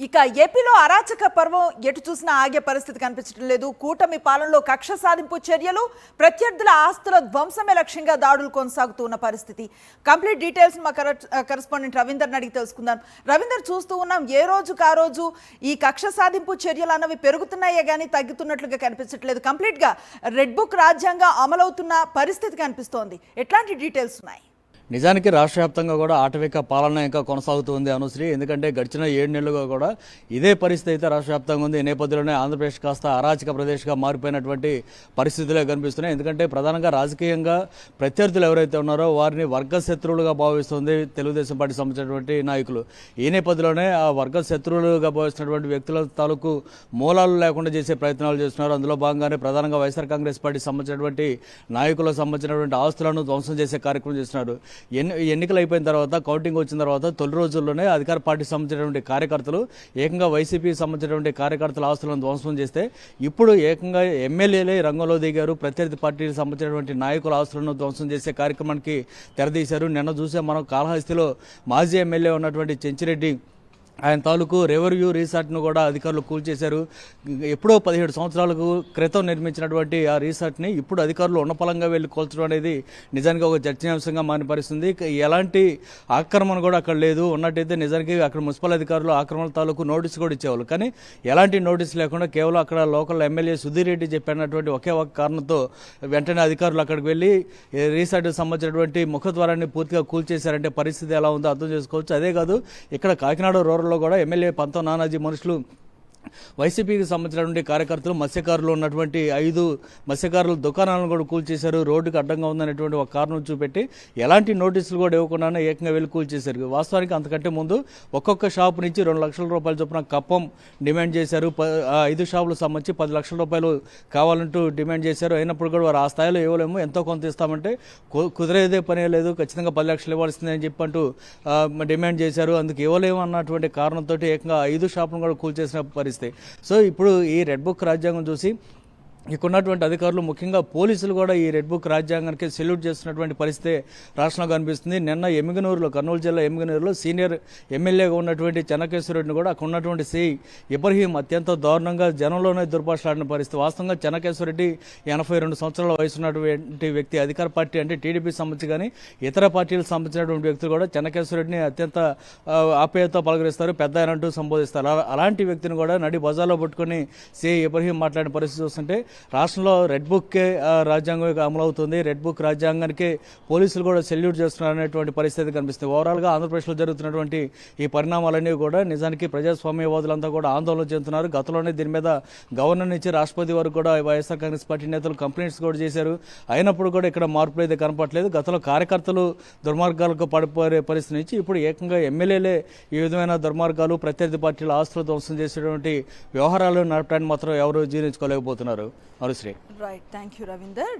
ఇక ఏపీలో అరాచక పర్వం ఎటు చూసినా ఆగే పరిస్థితి కనిపించడం లేదు. కూటమి పాలనలో కక్ష సాధింపు చర్యలు, ప్రత్యర్థుల ఆస్తుల ధ్వంసమే లక్ష్యంగా దాడులు కొనసాగుతున్న పరిస్థితి. కంప్లీట్ డీటెయిల్స్ మా కరెస్పాండెంట్ రవీందర్ని అడిగి తెలుసుకుందాం. రవీందర్, చూస్తూ ఉన్నాం ఏ రోజుకు ఆ రోజు ఈ కక్ష సాధింపు చర్యలు అన్నవి పెరుగుతున్నాయే కానీ తగ్గుతున్నట్లుగా కనిపించట్లేదు. కంప్లీట్గా రెడ్ బుక్ రాజ్యాంగం అమలవుతున్న పరిస్థితి కనిపిస్తోంది. ఎట్లాంటి డీటెయిల్స్ ఉన్నాయి? నిజానికి రాష్ట్ర వ్యాప్తంగా కూడా ఆటవిక పాలన ఇంకా కొనసాగుతుంది అనుశ్రీ. ఎందుకంటే గడిచిన 7 నెలలుగా కూడా ఇదే పరిస్థితి అయితే రాష్ట్ర వ్యాప్తంగా ఉంది. ఈ నేపథ్యంలోనే ఆంధ్రప్రదేశ్ కాస్త అరాచక ప్రదేశ్గా మారిపోయినటువంటి పరిస్థితులే కనిపిస్తున్నాయి. ఎందుకంటే ప్రధానంగా రాజకీయంగా ప్రత్యర్థులు ఎవరైతే ఉన్నారో వారిని వర్గ శత్రువులుగా భావిస్తుంది తెలుగుదేశం పార్టీ సంబంధించినటువంటి నాయకులు. ఈ నేపథ్యంలోనే ఆ వర్గ శత్రువులుగా భావిస్తున్నటువంటి వ్యక్తుల తాలూకు మూలాలు లేకుండా చేసే ప్రయత్నాలు చేస్తున్నారు. అందులో భాగంగానే ప్రధానంగా వైఎస్ఆర్ కాంగ్రెస్ పార్టీ సంబంధించినటువంటి నాయకులకు సంబంధించినటువంటి ఆస్తులను ధ్వంసం చేసే కార్యక్రమం చేస్తున్నారు. ఎన్నికలు అయిపోయిన తర్వాత, కౌంటింగ్ వచ్చిన తర్వాత తొలి రోజుల్లోనే అధికార పార్టీకి సంబంధించినటువంటి కార్యకర్తలు ఏకంగా వైసీపీకి సంబంధించినటువంటి కార్యకర్తల ఆస్తులను ధ్వంసం చేస్తే ఇప్పుడు ఏకంగా ఎమ్మెల్యేలే రంగంలో దిగారు. ప్రత్యర్థి పార్టీకి సంబంధించినటువంటి నాయకుల ఆస్తులను ధ్వంసం చేసే కార్యక్రమానికి తెరదీశారు. నిన్న చూసే మనం కాళహస్తిలో మాజీ ఎమ్మెల్యే ఉన్నటువంటి చెంచిరెడ్డి ఆయన తాలూకు రెవెన్యూ రిసార్ట్ను కూడా అధికారులు కూల్చేశారు. ఎప్పుడో 17 సంవత్సరాలకు క్రితం నిర్మించినటువంటి ఆ రిసార్ట్ని ఇప్పుడు అధికారులు ఉన్నపలంగా వెళ్ళి కూల్చడం అనేది నిజానికి ఒక చర్చనీయాంశంగా మారిన పరిస్థితుంది. ఎలాంటి ఆక్రమణ కూడా అక్కడ లేదు. ఉన్నట్టయితే నిజానికి అక్కడ మున్సిపల్ అధికారులు ఆక్రమణ తాలూకు నోటీసు కూడా ఇచ్చేవాళ్ళు. కానీ ఎలాంటి నోటీసు లేకుండా కేవలం అక్కడ లోకల్ ఎమ్మెల్యే సుధీర్ రెడ్డి చెప్పినటువంటి ఒకే ఒక కారణంతో వెంటనే అధికారులు అక్కడికి వెళ్ళి రిసార్ట్కి సంబంధించినటువంటి ముఖద్వారాన్ని పూర్తిగా కూల్చేశారంటే పరిస్థితి ఎలా ఉందో అర్థం చేసుకోవచ్చు. అదే కాదు, ఇక్కడ కాకినాడ రూరల్ కూడా ఎమ్మెల్యే పంతో నానాజీ మనుషులు వైసీపీకి సంబంధించినటువంటి కార్యకర్తలు మత్స్యకారులు ఉన్నటువంటి 5 మత్స్యకారుల దుకాణాలను కూడా కూల్చేశారు. రోడ్డుకు అడ్డంగా ఉందనేటువంటి ఒక కారణం చూపెట్టి ఎలాంటి నోటీసులు కూడా ఇవ్వకుండానే ఏకంగా వెళ్ళి కూల్చేశారు. వాస్తవానికి అంతకంటే ముందు ఒక్కొక్క షాపు నుంచి 2 లక్షల రూపాయల చొప్పున కప్పం డిమాండ్ చేశారు. 5 షాపులకు సంబంధించి 10 లక్షల రూపాయలు కావాలంటూ డిమాండ్ చేశారు. అయినప్పుడు కూడా వారు ఆ స్థాయిలో ఇవ్వలేము, ఎంతో కొంత ఇస్తామంటే కుదిరేదే పనే లేదు, ఖచ్చితంగా 10 లక్షలు ఇవ్వాల్సిందని చెప్పంటూ డిమాండ్ చేశారు. అందుకు ఇవ్వలేము అన్నటువంటి కారణంతో ఏకంగా 5 షాపులను కూడా కూల్చేసిన పరిస్థితి. సో ఇప్పుడు ఈ రెడ్ బుక్ రాజ్యాంగం చూసి ఇక్కడ ఉన్నటువంటి అధికారులు, ముఖ్యంగా పోలీసులు కూడా ఈ రెడ్ బుక్ రాజ్యాంగానికి సెల్యూట్ చేస్తున్నటువంటి పరిస్థితి రాష్ట్రంలో కనిపిస్తుంది. నిన్న ఎమ్మిగనూరులో, కర్నూలు జిల్లా ఎమ్మిగనూరులో సీనియర్ ఎమ్మెల్యేగా ఉన్నటువంటి చెన్నకేశ్వరరెడ్డిని కూడా అక్కడ ఉన్నటువంటి సిఐ ఇబ్రహీం అత్యంత దారుణంగా జనంలోనే దుర్భాషలాడిన పరిస్థితి. వాస్తవంగా చెన్నకేశ్వరరెడ్డి 82 సంవత్సరాల వయసు ఉన్నటువంటి వ్యక్తి. అధికార పార్టీ అంటే టీడీపీ సంబంధించి కానీ ఇతర పార్టీలకు సంబంధించినటువంటి వ్యక్తులు కూడా చెన్నకేశ్వరరెడ్డిని అత్యంత ఆప్యాయతతో పలకరిస్తారు, పెద్ద ఆయన అంటూ సంబోధిస్తారు. అలాంటి వ్యక్తిని కూడా నడి బజార్లో పట్టుకొని సిఐ ఇబ్రహీం మాట్లాడిన పరిస్థితి చూస్తుంటే రాష్ట్రంలో రెడ్ బుక్కే రాజ్యాంగం అమలవుతుంది. రెడ్ బుక్ రాజ్యాంగానికి పోలీసులు కూడా సెల్యూట్ చేస్తున్నారు అనేటువంటి పరిస్థితి కనిపిస్తుంది. ఓవరాల్గా ఆంధ్రప్రదేశ్లో జరుగుతున్నటువంటి ఈ పరిణామాలన్నీ కూడా నిజానికి ప్రజాస్వామ్యవాదులంతా కూడా ఆందోళన చెందుతున్నారు. గతంలోనే దీని మీద గవర్నర్ నుంచి రాష్ట్రపతి వరకు కూడా వైఎస్ఆర్ కాంగ్రెస్ పార్టీ నేతలు కంప్లైంట్స్ కూడా చేశారు. అయినప్పుడు కూడా ఇక్కడ మార్పులు అయితే కనపట్లేదు. గతంలో కార్యకర్తలు దుర్మార్గాలకు పడిపోయే పరిస్థితి నుంచి ఇప్పుడు ఏకంగా ఎమ్మెల్యేలే ఈ విధమైన దుర్మార్గాలు, ప్రత్యర్థి పార్టీల ఆస్తులు ధ్వంసం చేసేటువంటి వ్యవహారాలు నడపడానికి మాత్రం ఎవరు జీర్ణించుకోలేకపోతున్నారు. Right, thank you Ravinder.